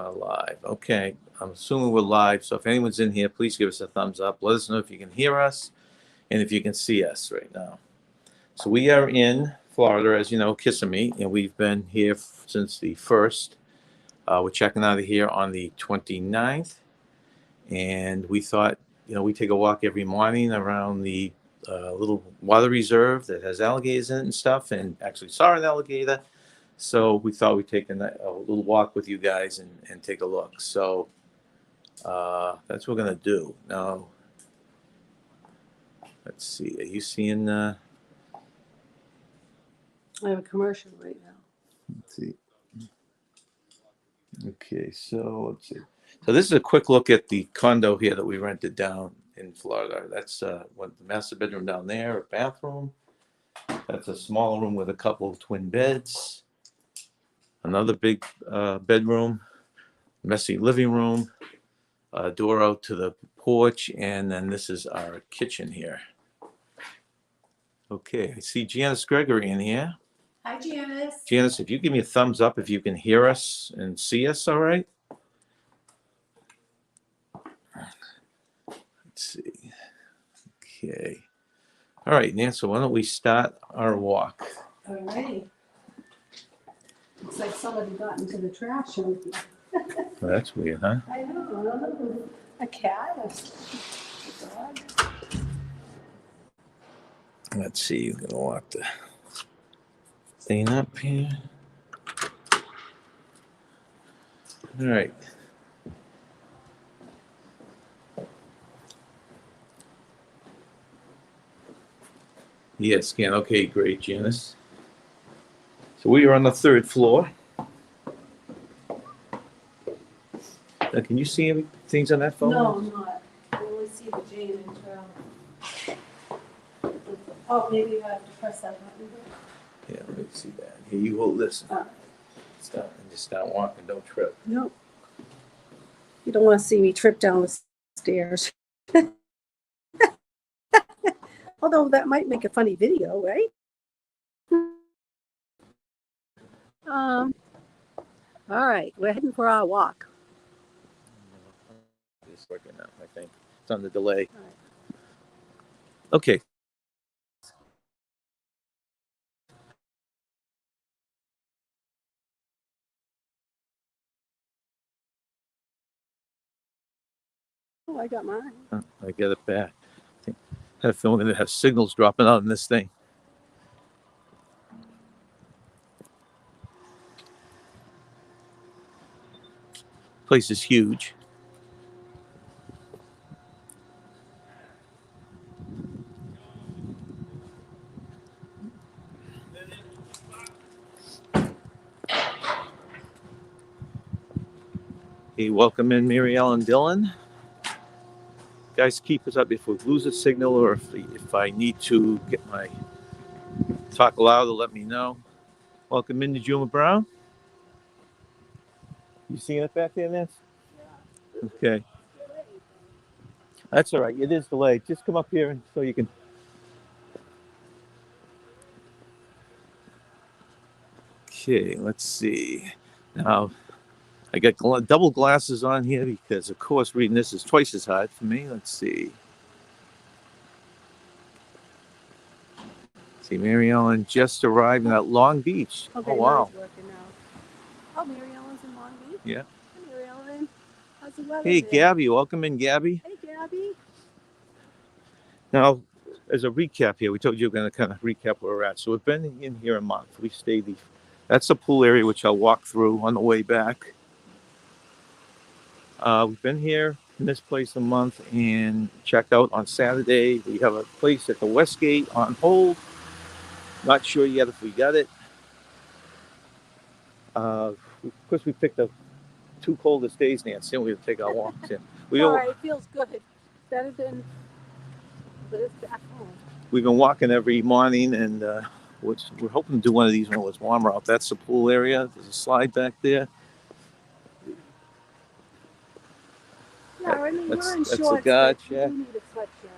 Live. Okay, I'm assuming we're live. So if anyone's in here, please give us a thumbs up. Let us know if you can hear us and if you can see us right now. So we are in Florida, as you know, Kissimmee, and we've been here since the 1st. We're checking out of here on the 29th, and we thought, we take a walk every morning around the little water reserve that has alligators in it and stuff, and actually saw an alligator. So we thought we'd take a little walk with you guys and take a look. So that's what we're going to do. Now, let's see. Are you seeing? I have a commercial right now. Let's see. Okay, so let's see. So this is a quick look at the condo here that we rented down in Florida. That's what the master bedroom down there, a bathroom. That's a small room with a couple of twin beds. Another big bedroom, messy living room, door out to the porch, and then this is our kitchen here. Okay, I see Janice Gregory in here. Hi, Janice. Janice, if you give me a thumbs up if you can hear us and see us, all right? Let's see. Okay. All right, Nancy, why don't we start our walk? All right. Looks like somebody got into the trash. Well, that's weird, huh? I know. A cat, a dog. Let's see. You're going to walk the thing up here. All right. Yes, scan. Okay, great, Janice. So we are on the 3rd floor. Now, can you see any things on that phone? No, I'm not. I only see the J&N Travels. Oh, maybe you have to press that button. Yeah, let me see that. Here, you hold this. Stop and just start walking. Don't trip. No. You don't want to see me trip down the stairs. Although that might make a funny video, right? All right, we're heading for our walk. It's working out, I think. It's on the delay. All right. Okay. Oh, I got mine. I get it back. I have a feeling that have signals dropping out in this thing. Place is huge. Hey, welcome in Mary Ellen Dillon. Guys, keep us up if we lose a signal or if I need to get my talk louder, let me know. Welcome in to Juma Brown. You seeing it back there, Nance? Yeah. Okay. That's all right. It is delayed. Just come up here and so you can. Okay, let's see. Now, I got double glasses on here because, of course, reading this is twice as hard for me. Let's see. See, Mary Ellen just arrived at Long Beach. Okay, oh, wow. Working now. Oh, Mary Ellen's in Long Beach? Yeah. Hi, Mary Ellen. How's the weather Hey, there? Gabby. Welcome in, Gabby. Hey, Gabby. Now, as a recap here, we told you we're going to kind of recap where we're at. So we've been in here a month. We stayed. That's the pool area, which I'll walk through on the way back. We've been here in this place a month and checked out on Saturday. We have a place at the Westgate on hold. Not sure yet if we got it. Of course, we picked the 2 coldest days, Nancy, and we would take our walks in. All right, it feels good. Better than this back home. We've been walking every morning, and we're hoping to do one of these when it's warmer out. That's the pool area. There's a slide back there. Yeah, I mean, we're in that's shorts. a guard We shack. do need a sweatshirt.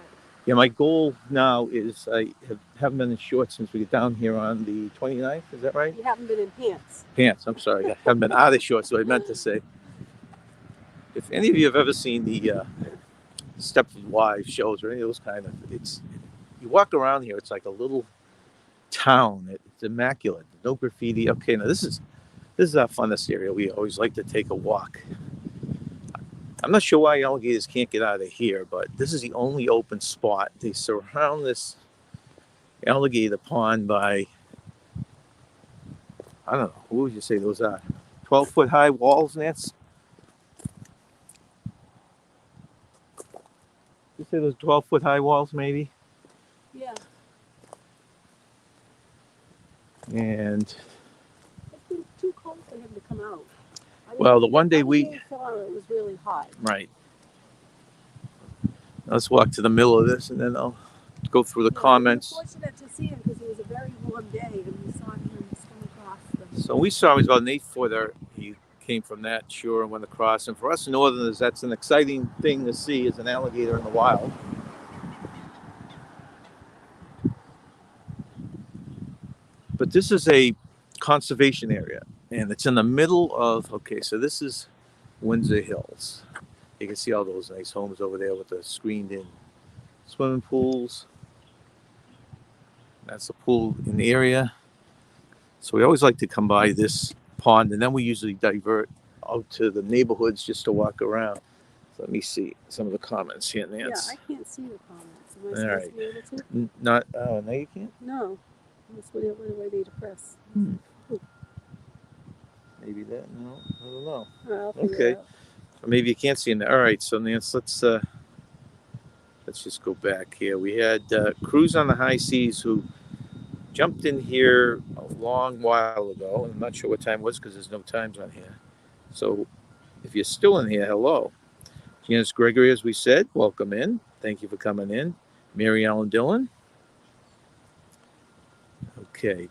Yeah, my goal now is I haven't been in shorts since we get down here on the 29th. Is that right? You haven't been in pants. Pants. I'm sorry. I haven't been out of shorts, so I meant to say. if any of you have ever seen the Stepford Wives shows or any of those kind of, you walk around here, it's like a little town. It's immaculate. No graffiti. Okay, now this is our funnest area. We always like to take a walk. I'm not sure why alligators can't get out of here, but this is the only open spot. They surround this alligator pond by, I don't know, what would you say those are? 12-foot high walls, Nance? You say those 12-foot high walls, maybe? Yeah. And, It's been too cold for him to come out. I mean, well, the one day we, it was really hot. right. Let's walk to the middle of this and then I'll go through the comments. We were fortunate to see him because it was a very warm day and we saw him swim across the... So we saw him, he's about an 8-footer. He came from that shore and went across. And for us northerners, that's an exciting thing to see, is an alligator in the wild. But this is a conservation area, and it's in the middle of, okay, so this is Windsor Hills. You can see all those nice homes over there with the screened-in swimming pools. That's the pool in the area. So we always like to come by this pond, and then we usually divert out to the neighborhoods just to walk around. So let me see some of the comments here, Nance. Yeah, I can't see the comments. Am I All supposed right. to be able to? Not, oh, no, you can't? No. That's what I need to press. Maybe that, no, I don't know. I'll figure Okay. it out. Or maybe you can't see them there. All right, so Nance, let's just go back here. We had Cruise on the High Seas who jumped in here a long while ago, and I'm not sure what time it was because there's no times on here. So if you're still in here, hello. Janice Gregory, as we said, welcome in. Thank you for coming in. Mary Ellen Dillon. Okay.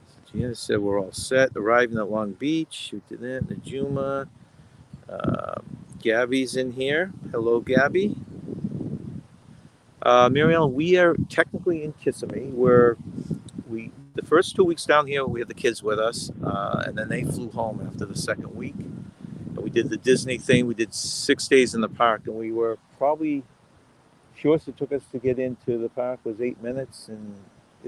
So Janice said we're all set. Arriving at Long Beach. We did that. Najuma. Gabby's in here. Hello, Gabby. Mary Ellen, we are technically in Kissimmee, where the first 2 weeks down here, we had the kids with us, and then they flew home after the second week. And we did the Disney thing. We did 6 days in the park, and we were probably, shortest it took us to get into the park was 8 minutes, and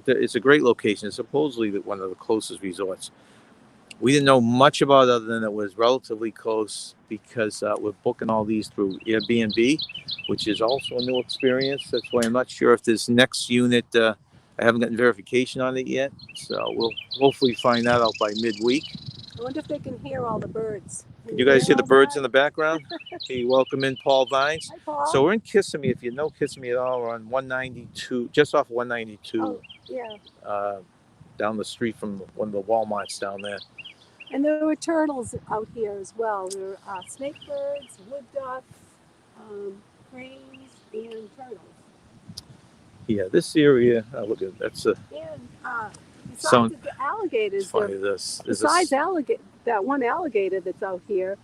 it's a great location. It's supposedly one of the closest resorts. We didn't know much about it other than it was relatively close because we're booking all these through Airbnb, which is also a new experience. That's why I'm not sure if this next unit, I haven't gotten verification on it yet. So we'll hopefully find that out by midweek. I wonder if they can hear all the birds. Can you guys hear the birds in the background? Hey, welcome in, Paul Vines. Hi, Paul. So we're in Kissimmee. If you know Kissimmee at all, we're on 192, just off 192. Oh, yeah. Down the street from one of the Walmarts down there. And there were turtles out here as well. There were snake birds, wood ducks, cranes, and turtles. Yeah, this area, look at that's a. And besides the alligators, besides that one alligator that's out here,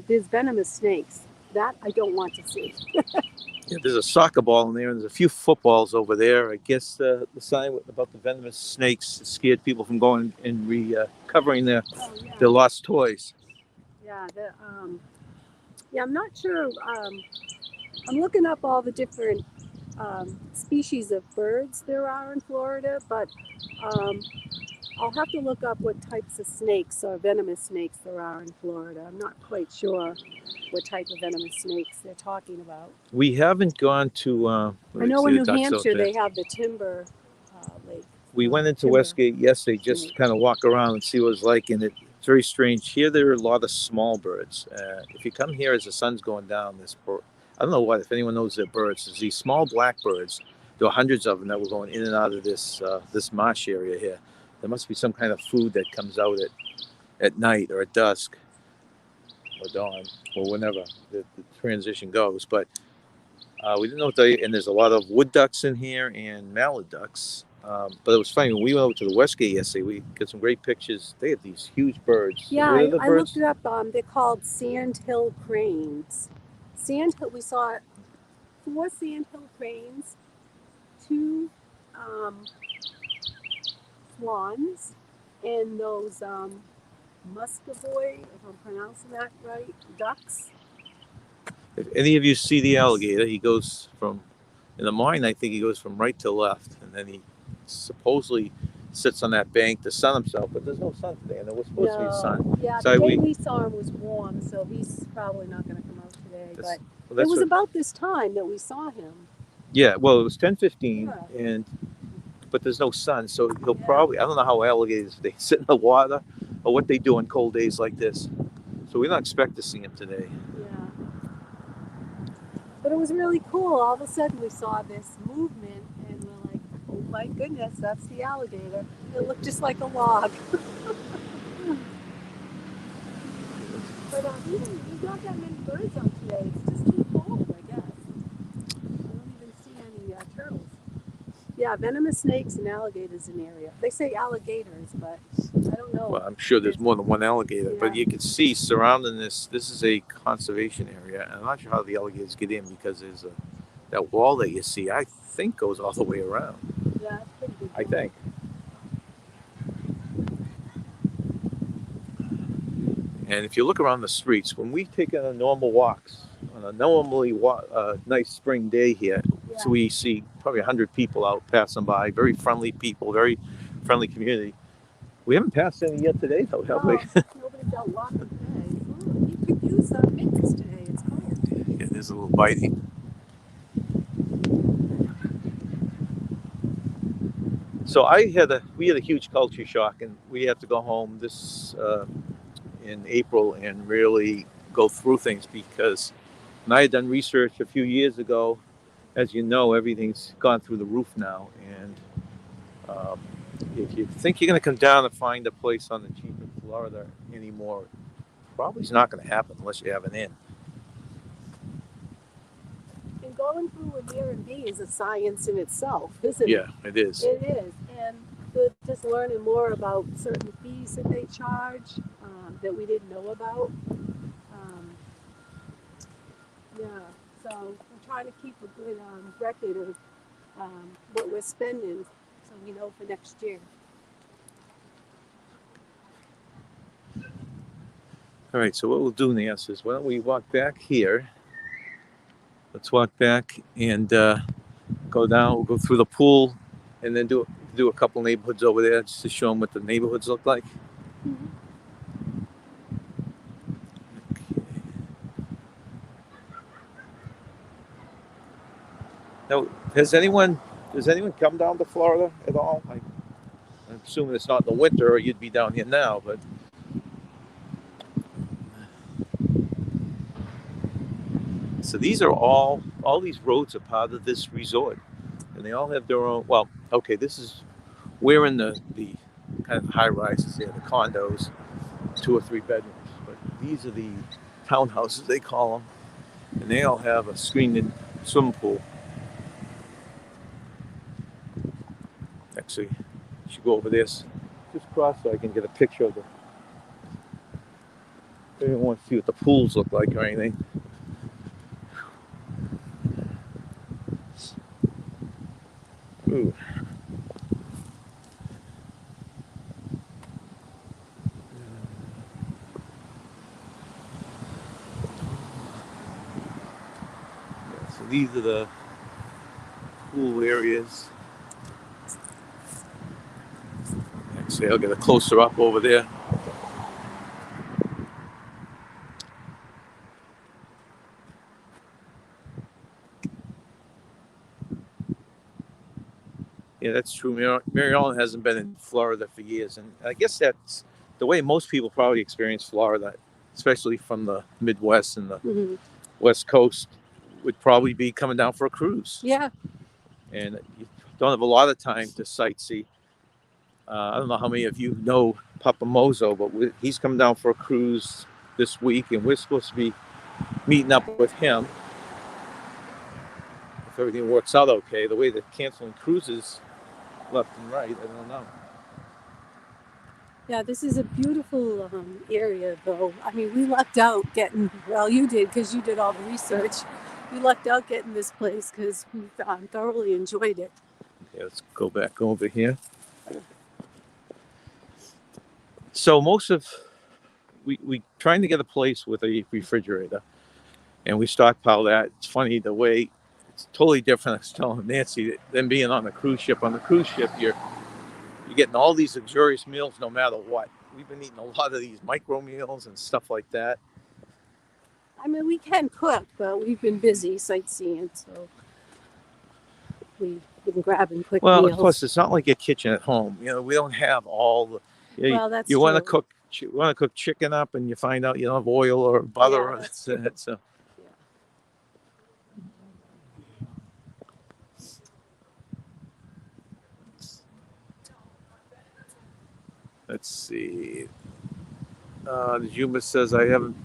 there's venomous snakes. That I don't want to see. Yeah, there's a soccer ball in there, and there's a few footballs over there. I guess the sign about the venomous snakes scared people from going and recovering their lost toys. Yeah, I'm not sure. I'm looking up all the different species of birds there are in Florida, but I'll have to look up what types of snakes or venomous snakes there are in Florida. I'm not quite sure what type of venomous snakes they're talking about. We haven't gone to. I know in New Hampshire they have the timber lake. We went into Westgate yesterday just to kind of walk around and see what it's like, and it's very strange. Here there are a lot of small birds. If you come here as the sun's going down, I don't know if anyone knows they're birds. There's these small blackbirds. There are hundreds of them that were going in and out of this marsh area here. There must be some kind of food that comes out at night or at dusk or dawn or whenever the transition goes. But we didn't know what and there's a lot of wood ducks in here and mallard ducks. But it was funny, when we went over to the Westgate yesterday, we got some great pictures. They have these huge birds. Yeah, I looked it up. They're called sandhill cranes. We saw 4 sandhill cranes, 2 swans, and those muscovy, if I'm pronouncing that right, ducks. If any of you see the alligator, he goes from, in the morning, I think he goes from right to left, and then he supposedly sits on that bank to sun himself, but there's no sun today, and there was supposed to be sun. Yeah, So the day we saw him was warm, so he's probably not going to come out today. But it was about this time that we saw him. Yeah, well, it was 10:15, Yeah. but there's no sun, so he'll probably, I don't know how alligators, they sit in the water or what they do on cold days like this. So we don't expect to see him today. Yeah. But it was really cool. All of a sudden we saw this movement and we're like, oh my goodness, that's the alligator. It looked just like a log. But there's not that many birds out today. It's just too cold, I guess. I don't even see any turtles. Yeah, venomous snakes and alligators in the area. They say alligators, but I don't know. Well, I'm sure there's more than one alligator, Yeah. but you can see surrounding this is a conservation area. And I'm not sure how the alligators get in because there's that wall that you see, I think goes all the way around. Yeah, it's pretty good. I think. And if you look around the streets, when we take a normal walks, on a normally nice spring day here, so we see probably 100 people out passing by, very friendly people, very friendly community. We haven't passed any yet today, though, have we? Nobody's out walking today. Ooh, you could use mittens today. It's cold. Yeah, there's a little biting. So we had a huge culture shock, and we had to go home in April and really go through things because when I had done research a few years ago, as you know, everything's gone through the roof now. And if you think you're going to come down and find a place on the cheap in Florida anymore, probably is not going to happen unless you have an inn. And going through an Airbnb is a science in itself, isn't it? Yeah, it is. It is. And just learning more about certain fees that they charge that we didn't know about. So we're trying to keep a good record of what we're spending so we know for next year. All right, so what we'll do, Nancy, is why don't we walk back here? Let's walk back and go down. We'll go through the pool and then do a couple neighborhoods over there just to show them what the neighborhoods look like. Mm-hmm. Now, does anyone come down to Florida at all? I'm assuming it's not in the winter or you'd be down here now, but so these are all these roads are part of this resort, and they all have their own. Well, okay, we're in the kind of high rises there, the condos, 2 or 3 bedrooms, but these are the townhouses they call them, and they all have a screened-in swimming pool. Actually, I should go over this just cross so I can get a picture of I don't want to see what the pools look like or anything. Ooh. So these are the pool areas. Actually, I'll get a closer up over there. Yeah, that's true. Mary Ellen hasn't been in Florida for years, and I guess that's the way most people probably experience Florida, especially from the Midwest and the West Coast, would probably be coming down for a cruise. Yeah. And you don't have a lot of time to sightsee. I don't know how many of you know Papa Mozo, but he's coming down for a cruise this week, and we're supposed to be meeting up with him. If everything works out okay, the way they're canceling cruises left and right, I don't know. Yeah, this is a beautiful area, though. I mean, we lucked out getting, well, you did because you did all the research. We lucked out getting this place because we thoroughly enjoyed it. Yeah, let's go back over here. So we trying to get a place with a refrigerator. and we stockpile that. It's funny the way it's totally different. I was telling Nancy than being on the cruise ship. On the cruise ship, you're getting all these luxurious meals no matter what. We've been eating a lot of these micro meals and stuff like that. I mean, we can cook, but we've been busy sightseeing, so we've been grabbing quick Well, meals. plus it's not like a kitchen at home. We don't have all the. Well, that's you want to true. cook. You want to cook chicken up, and you find out you don't have oil or butter. Yeah, that's true. So. Yeah. Let's see. The Juma says I haven't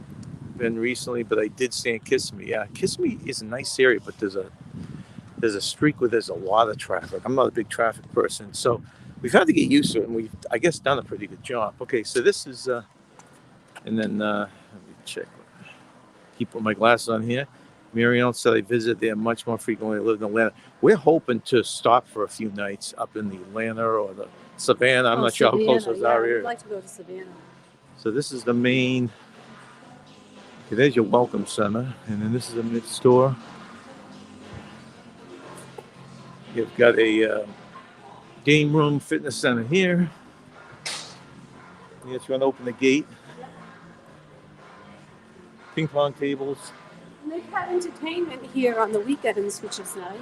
been recently, but I did stay in Kissimmee. Yeah, Kissimmee is a nice area, but there's a streak where there's a lot of traffic. I'm not a big traffic person, so we've had to get used to it, and we've, I guess, done a pretty good job. Okay, so this is, and then let me check. Keep my glasses on here. Marianne said I visit there much more frequently. I live in Atlanta. We're hoping to stop for a few nights up in the Atlanta or the Savannah. I'm not sure how close those are here. I'd like to go to Savannah. So this is the main. Okay, there's your welcome center, and then this is the mid store. You've got a game room fitness center here. Yes, you want to open the gate. Ping pong tables. And they've had entertainment here on the weekends, which is nice.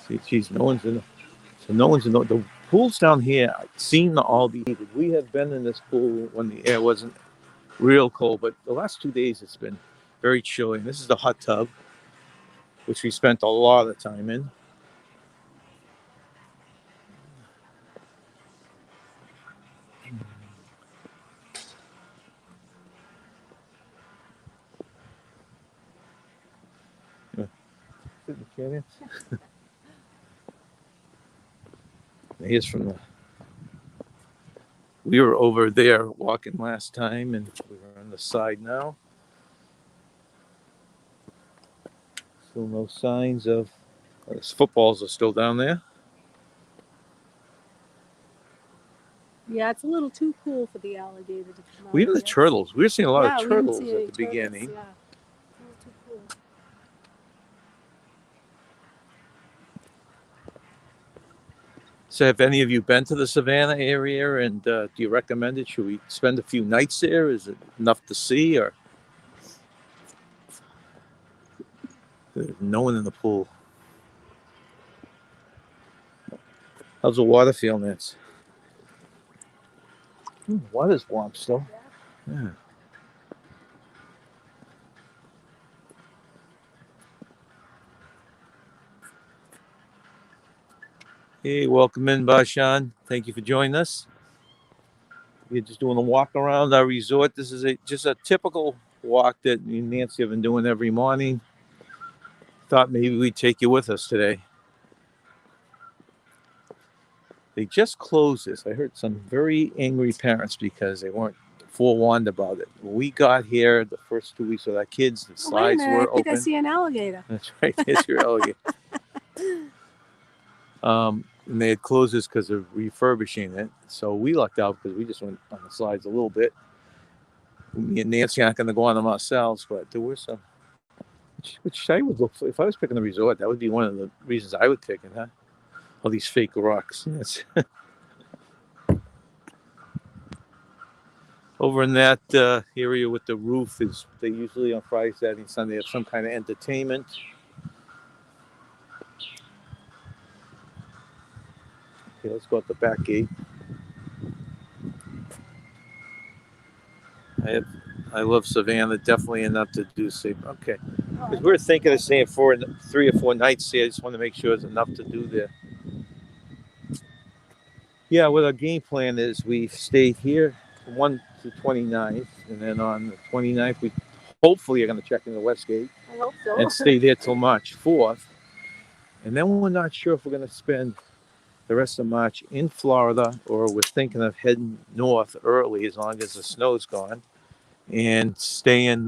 See, geez, no one's in. So no one's in the pools down here. Seem to all be heated. We have been in this pool when the air wasn't real cold, but the last 2 days it's been very chilly. And this is the hot tub, which we spent a lot of time in. Here's from the. We were over there walking last time, and we're on the side now. Still no signs of. Those footballs are still down there. Yeah, it's a little too cool for the alligator to come out. Well, even the turtles. We were seeing a lot of turtles at the turtles, beginning. Yeah, a little too cool. So have any of you been to the Savannah area, and do you recommend it? Should we spend a few nights there? Is it enough to see, or there's no one in the pool? How's the water feel, Nance? Water's warm still. Yeah. Hey, welcome in, Bashan. Thank you for joining us. We're just doing a walk around our resort. This is just a typical walk that me and Nancy have been doing every morning. Thought maybe we'd take you with us today. They just closed this. I heard some very angry parents because they weren't forewarned about it. When we got here, the first 2 weeks with our kids, the slides were open. I think I see an alligator. That's right. There's your alligator. And they had closed this because of refurbishing it. So we lucked out because we just went on the slides a little bit. Me and Nancy aren't going to go on them ourselves, but there were some. Which I would look for. If I was picking the resort, that would be one of the reasons I would pick it, huh? All these fake rocks. Yes. Over in that area with the roof is they usually on Friday, Saturday, and Sunday have some kind of entertainment. Okay, let's go out the back gate. I love Savannah. Definitely enough to do. Say okay. Because we're thinking of staying 3 or 4 nights here. I just want to make sure there's enough to do there. Yeah, what our game plan is, we stayed here from 1 to 29th, and then on the 29th, we hopefully are going to check in the West Gate. I hope so. And stay there till March 4th. And then we're not sure if we're going to spend the rest of March in Florida, or we're thinking of heading north early as long as the snow's gone, and staying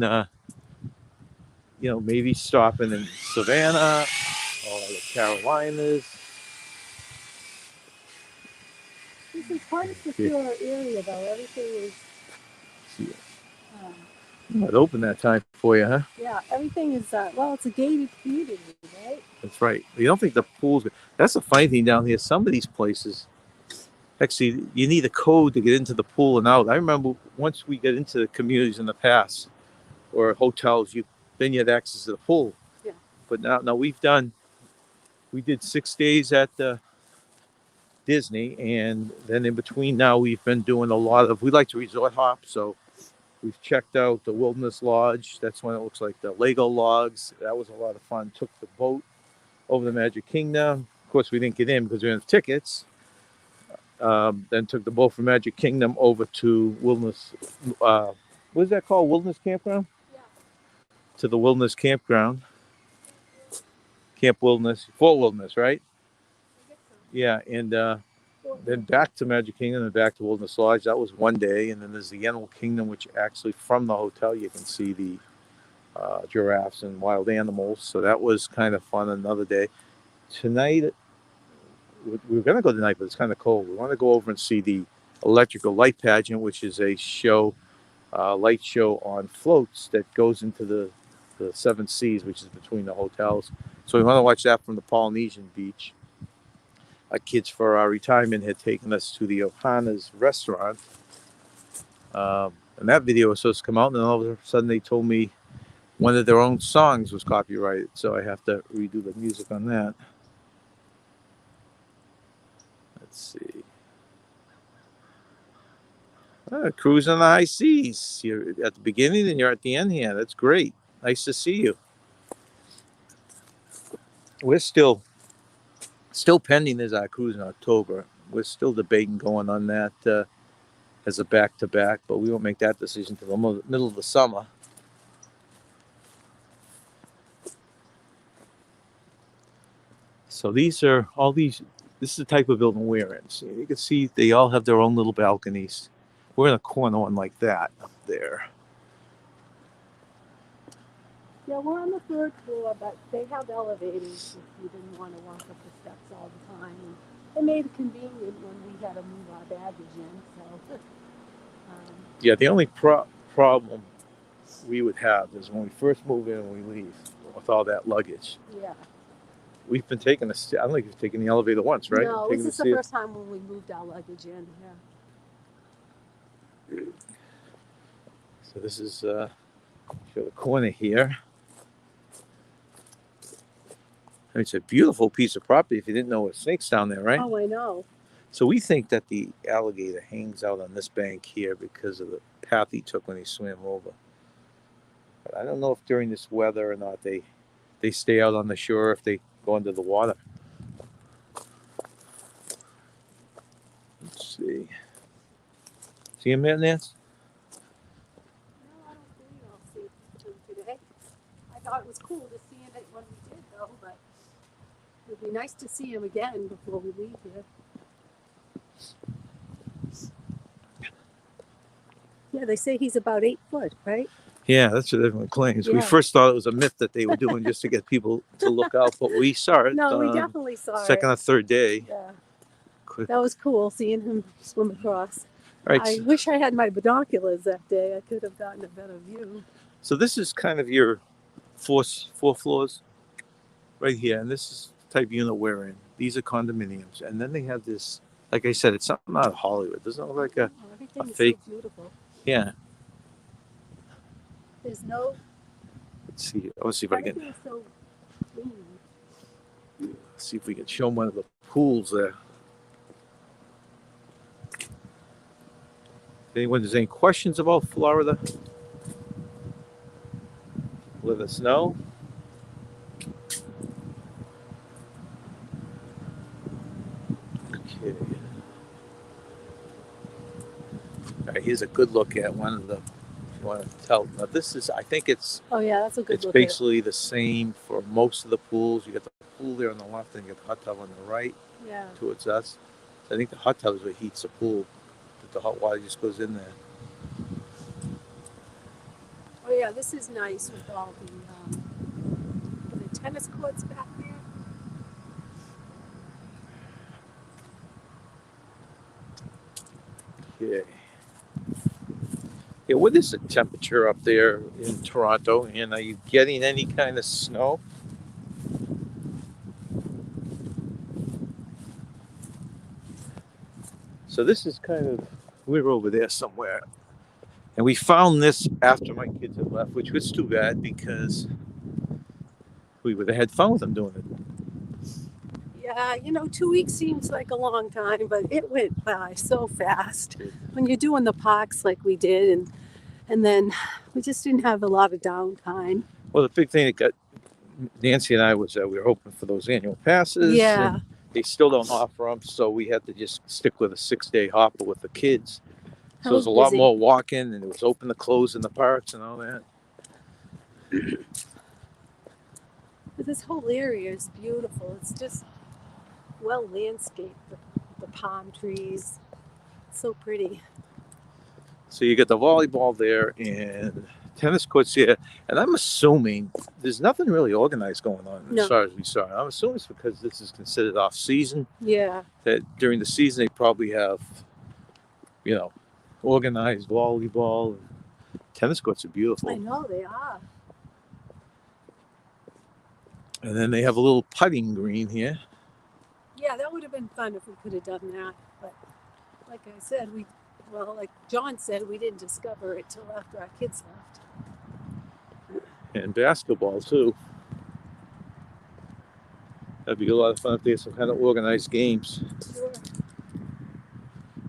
maybe stopping in Savannah or the Carolinas. This is quite a secure area, though. Everything is. See, Um, I'd open that time for you, huh? yeah, everything is. Well, it's a gated community, right? That's right. You don't think the pool's. That's the funny thing down here. Some of these places, actually, you need a code to get into the pool and out. I remember once we get into the communities in the past or hotels, then you had access to the pool. Yeah. But now we did 6 days at Disney, and then in between now we've been doing a lot of. We like to resort hop, so we've checked out the Wilderness Lodge. That's when it looks like the Lego logs. That was a lot of fun. Took the boat over the Magic Kingdom. Of course, we didn't get in because we didn't have tickets. Then took the boat from Magic Kingdom over to Wilderness. What is that called? Wilderness Campground? Yeah. To the Wilderness Campground. Camp Wilderness. Fort Wilderness, right? Yeah, and then back to Magic Kingdom and back to Wilderness Lodge. That was one day. And then there's the Animal Kingdom, which actually from the hotel you can see the giraffes and wild animals. So that was kind of fun another day. Tonight, we're going to go tonight, but it's kind of cold. We want to go over and see the Electrical Light Pageant, which is a show, light show on floats that goes into the seven seas, which is between the hotels. So we want to watch that from the Polynesian beach. Our kids for our retirement had taken us to the Ohana's restaurant. And that video was supposed to come out, and then all of a sudden they told me one of their own songs was copyrighted. So I have to redo the music on that. Let's see. Cruising on the high seas. You're at the beginning and you're at the end here. That's great. Nice to see you. We're still pending as our cruise in October. We're still debating going on that as a back-to-back, but we won't make that decision until the middle of the summer. So this is the type of building we're in. So you can see they all have their own little balconies. We're in a corner one like that up there. Yeah, we're on the third floor, but they have elevators if you didn't want to walk up the steps all the time. And they made it convenient when we had to move our baggage in. So. Yeah, the only problem we would have is when we first move in and we leave with all that luggage. Yeah. We've been taking I don't think we've taken the elevator once, right? No, this is the first time when we moved our luggage in. Yeah. So this is the corner here. It's a beautiful piece of property if you didn't know what snakes down there, right? Oh, I know. So we think that the alligator hangs out on this bank here because of the path he took when he swam over. But I don't know if during this weather or not they stay out on the shore if they go under the water. Let's see. See him there, Nance? No, I don't believe I'll see him today. I thought it was cool to see him when we did, though, but it would be nice to see him again before we leave here. Yeah, they say he's about 8 foot, right? Yeah, that's what everyone claims. Yeah. We first thought it was a myth that they were doing just to get people to look out, but we saw it. No, we definitely saw second it. or third day. Yeah. That was cool seeing him swim across. Right. I wish I had my binoculars that day. I could have gotten a better view. So this is kind of your four floors right here, and this is the type of unit we're in. These are condominiums, and then they have this. Like I said, it's something out of Hollywood. Doesn't it look like a everything is fake? So beautiful. Yeah. There's no. Let's see. Let's see if I can. Everything is so clean. See if we can show one of the pools there. Anyone has any questions about Florida, let us know. Okay. All right, here's a good look at one of the. If you want to tell. Now this is. I think it's. Oh yeah, that's a good It's look. basically the same for most of the pools. You got the pool there on the left, and you got the hot tub on the right. Yeah. Towards us. So I think the hot tub is what heats the pool. But the hot water just goes in there. Oh yeah, this is nice with all the tennis courts back there. Okay. Yeah, what is the temperature up there in Toronto? And are you getting any kind of snow? So this is kind of, we're over there somewhere. And we found this after my kids had left, which was too bad because we would have had fun with them doing it. Yeah, 2 weeks seems like a long time, but it went by so fast. When you're doing the parks like we did, and then we just didn't have a lot of downtime. Well, the big thing that got Nancy and I was that we were hoping for those annual passes. Yeah. And they still don't offer them, so we had to just stick with a 6-day hopper with the kids. So it was a lot more walking, and it was open to close in the parks and all that. But this whole area is beautiful. It's just well landscaped. The palm trees, so pretty. So you get the volleyball there and tennis courts here, and I'm assuming there's nothing really organized going on as far as we saw. I'm assuming it's because this is considered off season. Yeah. That during the season they probably have, organized volleyball. Tennis courts are beautiful. I know they are. And then they have a little putting green here. Yeah, that would have been fun if we could have done that. But like I said, like John said, we didn't discover it till after our kids left. And basketball too. That'd be a lot of fun if they had some kind of organized games. Sure.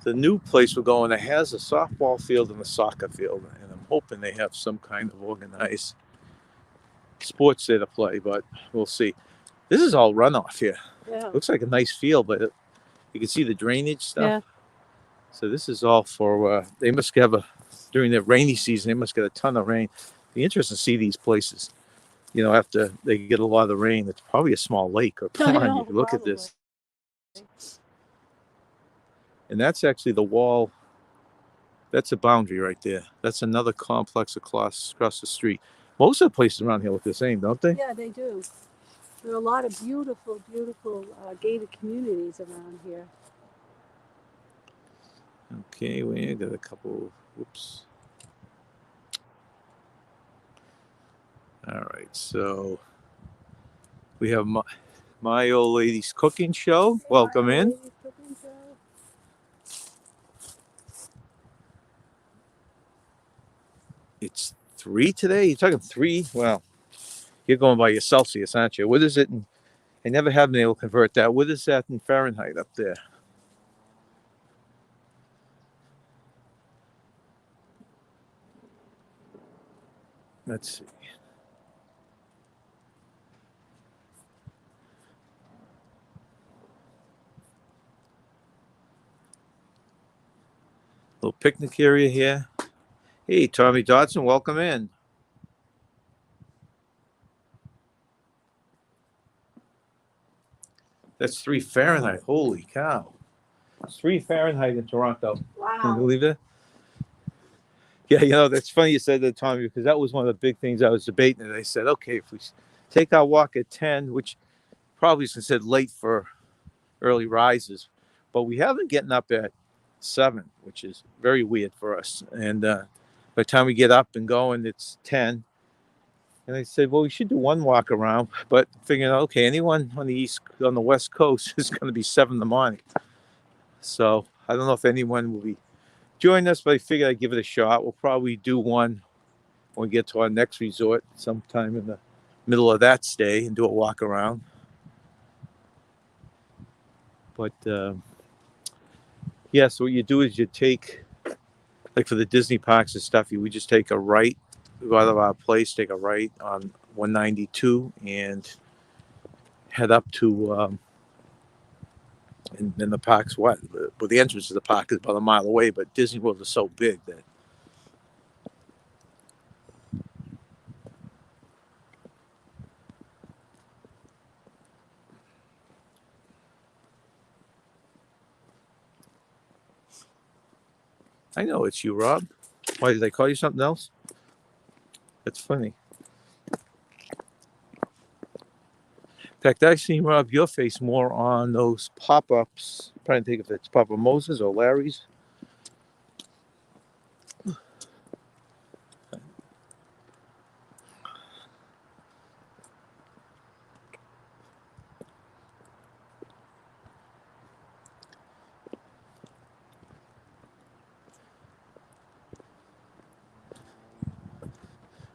The new place we're going to has a softball field and a soccer field, and I'm hoping they have some kind of organized sports there to play, but we'll see. This is all runoff here. Yeah. Looks like a nice field, but you can see the drainage stuff. Yeah. So this is all for, they must have during the rainy season, they must get a ton of rain. Be interesting to see these places, after they get a lot of rain. It's probably a small lake or pond. You can look at this. And that's actually the wall. That's a boundary right there. That's another complex across the street. Most of the places around here look the same, don't they? Yeah, they do. There are a lot of beautiful, beautiful gated communities around here. Okay, we got a couple. Whoops. All right, so we have my old lady's cooking show. Welcome in. It's 3 today. You're talking 3? Well, you're going by your Celsius, aren't you? What is it? I never have been able to convert that. What is that in Fahrenheit up there? Let's see. Little picnic area here. Hey, Tommy Dodson, welcome in. That's 3 Fahrenheit. Holy cow. It's 3 Fahrenheit in Toronto. Wow. Can you believe it? Yeah, that's funny you said that, Tommy, because that was one of the big things I was debating. And I said, okay, if we take our walk at 10, which probably is considered late for early rises, but we haven't getting up at 7, which is very weird for us. And by the time we get up and going, it's 10. And I said, well, we should do one walk around, but figuring out, okay, anyone on the West Coast is going to be 7 in the morning. So I don't know if anyone will be joining us, but I figured I'd give it a shot. We'll probably do one when we get to our next resort sometime in the middle of that stay and do a walk around. But yeah, so what you do is you take, like for the Disney parks and stuff, we just take a right, go out of our place, take a right on 192 and head up to, and then the park's what? Well, the entrance to the park is about a mile away, but Disney World is so big that I know it's you, Rob. Why did they call you something else? That's funny. In fact, I've seen, Rob, your face more on those pop-ups. I'm trying to think if it's Papa Moses or Larry's.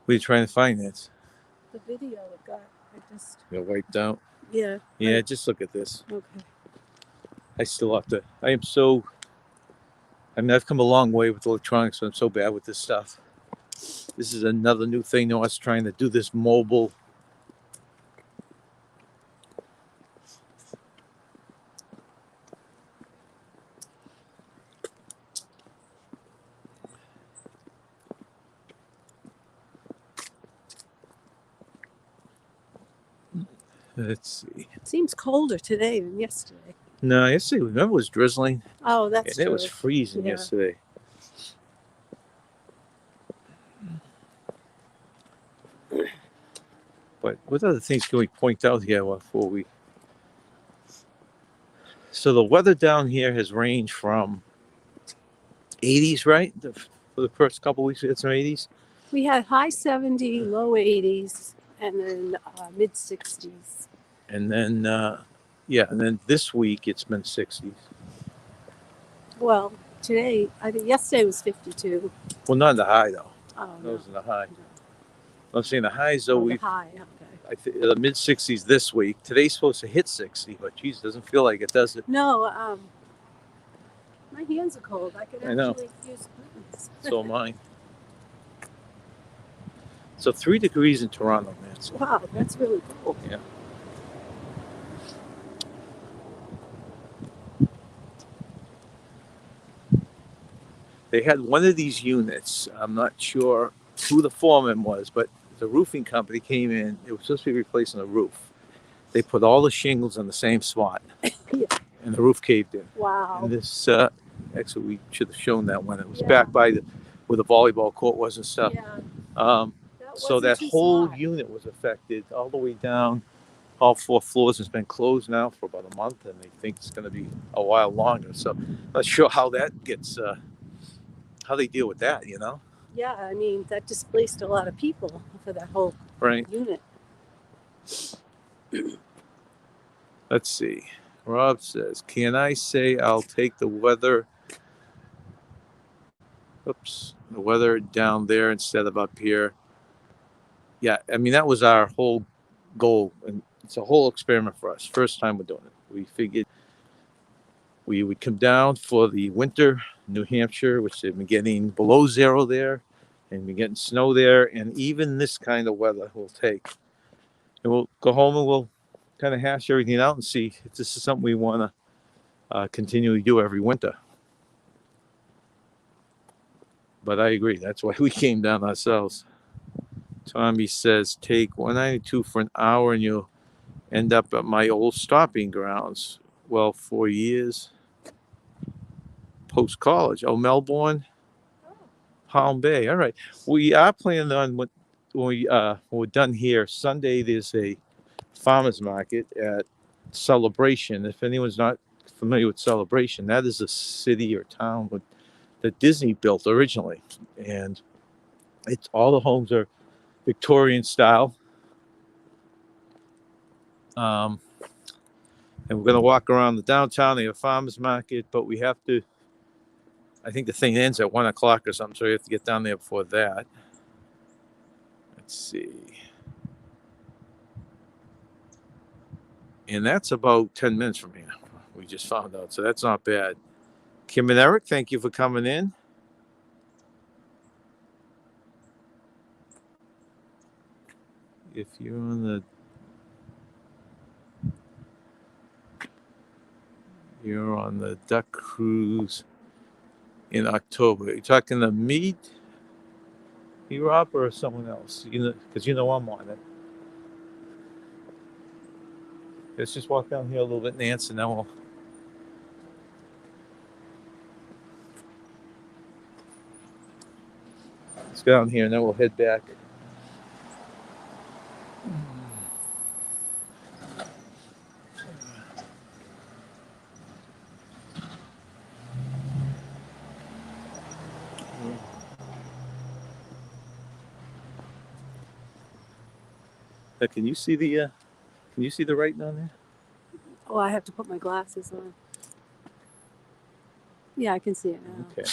What are you trying to finance? The video it got. I just. You're wiped out. Yeah. Yeah, just look at this. Okay. I still have to. I am so. I mean, I've come a long way with electronics, but I'm so bad with this stuff. This is another new thing to us, trying to do this mobile. Let's see. It seems colder today than yesterday. No, yesterday, remember, it was drizzling. Oh, that's and true. it was freezing yesterday. But what other things can we point out here before we... So the weather down here has ranged from 80s, right? For the first couple of weeks, we had some 80s. We had high 70, low 80s, and then mid 60s. And then, and then this week it's been 60s. Well, today, I think yesterday was 52. Well, not the high, though. Oh, That no. wasn't the high. No. I'm saying the highs, though, The high, okay. I think the mid 60s this week. Today's supposed to hit 60, but geez, doesn't feel like it, does it? No, my hands are cold. I could I know. actually use buttons. So am I. So 3 degrees in Toronto, man. So, Wow, that's really cool. yeah. They had one of these units. I'm not sure who the foreman was, but the roofing company came in. It was supposed to be replacing the roof. They put all the shingles on the same spot, Yeah. and the roof caved in. Wow. And this, actually, we should have shown that one. It was back by where the volleyball court was and stuff. Yeah. So that whole unit was affected all the way down, all 4 floors. It's been closed now for about a month, and they think it's going to be a while longer. So not sure how that gets, how they deal with that, you know? Yeah, I mean, that displaced a lot of people for that whole unit. Let's see. Rob says, can I say I'll take the weather? Oops. The weather down there instead of up here. Yeah, I mean, that was our whole goal. And it's a whole experiment for us. First time we're doing it. We figured we would come down for the winter, New Hampshire, which they've been getting below 0 there. And we're getting snow there. And even this kind of weather we'll take. And we'll go home and we'll kind of hash everything out and see if this is something we want to continually do every winter. But I agree. That's why we came down ourselves. Tommy says, take 192 for an hour and you'll end up at my old stopping grounds. Well, 4 years post-college. Oh, Melbourne, Palm Bay. All right. We are planning on, when we're done here, Sunday there's a farmer's market at Celebration. If anyone's not familiar with Celebration, that is a city or town that Disney built originally. And it's all the homes are Victorian style. And we're going to walk around the downtown. They have a farmer's market, but we have to, I think the thing ends at 1 o'clock or something, so we have to get down there before that. Let's see. And that's about 10 minutes from here. We just found out, so that's not bad. Kim and Eric, thank you for coming in. If you're on the duck cruise in October. Are you talking to me, Rob, or someone else? You know, because you know I'm on it. Let's just walk down here a little bit, Nance, and then we'll. Let's go down here, and then we'll head back Can you see the writing on there? Oh, I have to put my glasses on. Yeah, I can see it now. Okay.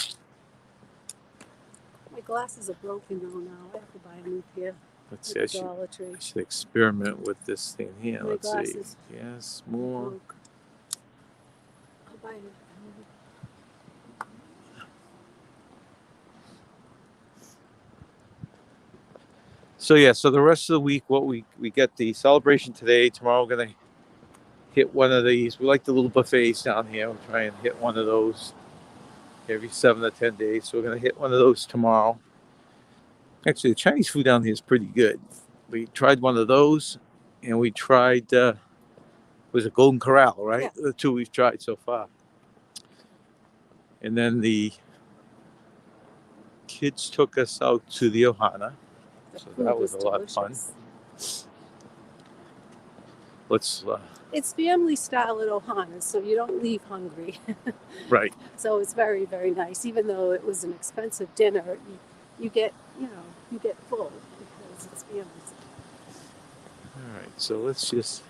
My glasses are broken though now. I have to buy a new pair Let's at see. the I Dollar Tree. should experiment with this thing here. My Let's see. glasses Yes, are more. broke. I'll buy it. So yeah, so the rest of the week, what we get the celebration today. Tomorrow we're gonna hit one of these. We like the little buffets down here. We'll try and hit one of those every 7 to 10 days. So we're gonna hit one of those tomorrow. Actually, the Chinese food down here is pretty good. We tried one of those, and we tried was it Golden Corral, right? Yeah. The two we've tried so far. And then the kids took us out to the Ohana. So that was a lot of fun. Let's It's family style at Ohana, so you don't leave hungry. right. So it's very, very nice. Even though it was an expensive dinner, you get, you get full because it's family style. All right. So let's just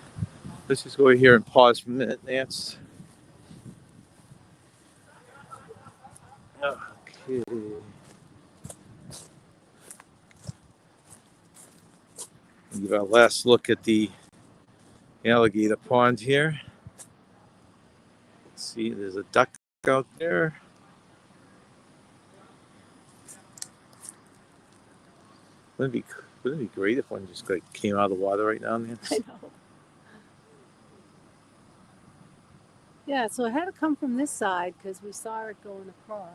go here and pause for a minute, Nance. Okay. Give our last look at the alligator pond here. Let's see, there's a duck out there. Wouldn't it be great if one just like came out of the water right now, Nance? I know. Yeah, so it had to come from this side because we saw it going across.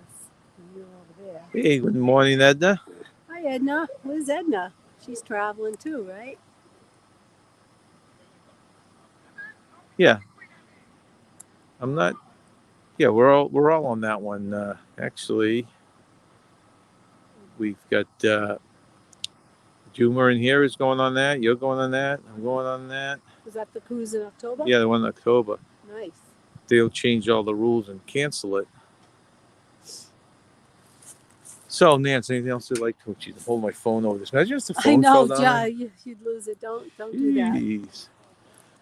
And we were over there. Hey, good morning, Edna. Hi, Edna. Where's Edna? She's traveling too, right? Yeah. I'm not. Yeah, we're all on that one. Actually, we've got Juma in here is going on that. You're going on that. I'm going on that. Was that the cruise in October? Yeah, the one in October. Nice. They'll change all the rules and cancel it. So, Nance, anything else you'd like to? Jeez, I'm holding my phone over this. Imagine if the phone I know, fell down. you'd lose it. Don't do that. Jeez.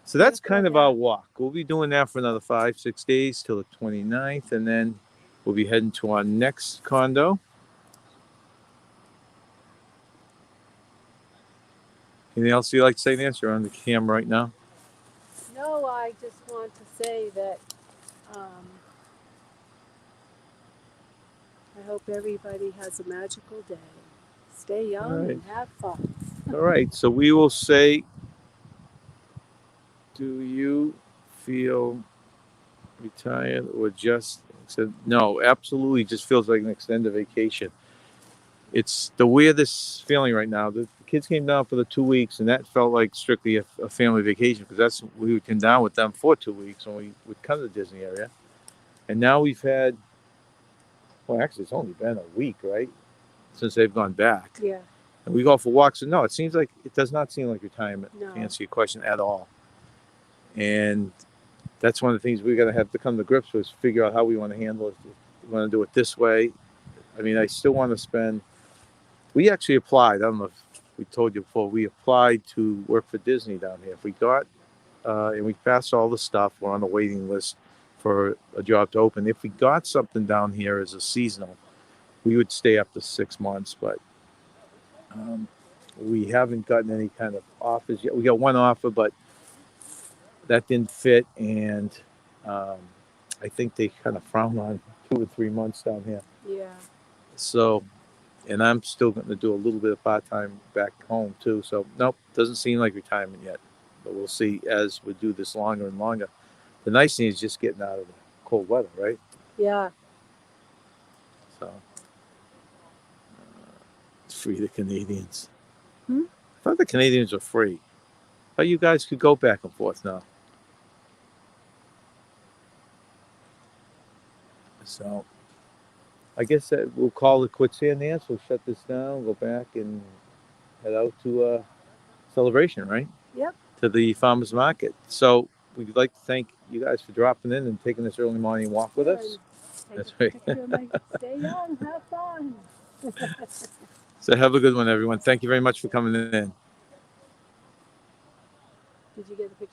So that's kind of our walk. We'll be doing that for another 5-6 days till the 29th, and then we'll be heading to our next condo. Anything else you'd like to say, Nance? You're on the camera right now. No, I just want to say that I hope everybody has a magical day. Stay young and have fun. All right, so we will say, do you feel retired or just said no? Absolutely, just feels like an extended vacation. It's the weirdest feeling right now. The kids came down for the 2 weeks, and that felt like strictly a family vacation because we would come down with them for 2 weeks when we would come to the Disney area. And now we've had, well, actually, it's only been a week, right, since they've gone back. Yeah. And we go for walks, and no, it does not seem like retirement. No. To answer your question at all. And that's one of the things we're going to have to come to grips with, figure out how we want to handle it. If we want to do it this way. I mean, I still want to spend. We actually applied. I don't know if we told you before. We applied to work for Disney down here. If we got, and we passed all the stuff, we're on the waiting list for a job to open. If we got something down here as a seasonal, we would stay up to 6 months. But we haven't gotten any kind of offers yet. We got one offer, but that didn't fit, and I think they kind of frown on 2 or 3 months down here. Yeah. So, and I'm still going to do a little bit of part-time back home too. So, nope, doesn't seem like retirement yet. But we'll see as we do this longer and longer. The nice thing is just getting out of the cold weather, right? Yeah. So, it's free the Canadians. I thought the Canadians were free. I thought you guys could go back and forth now. So, I guess that we'll call it quits here, Nance. We'll shut this down, go back and head out to celebration, right? Yep. To the farmers market. So we'd like to thank you guys for dropping in and taking this early morning walk with us. Take That's a right. picture of my stay young, have fun. So have a good one, everyone. Thank you very much for coming in. Did you get a picture?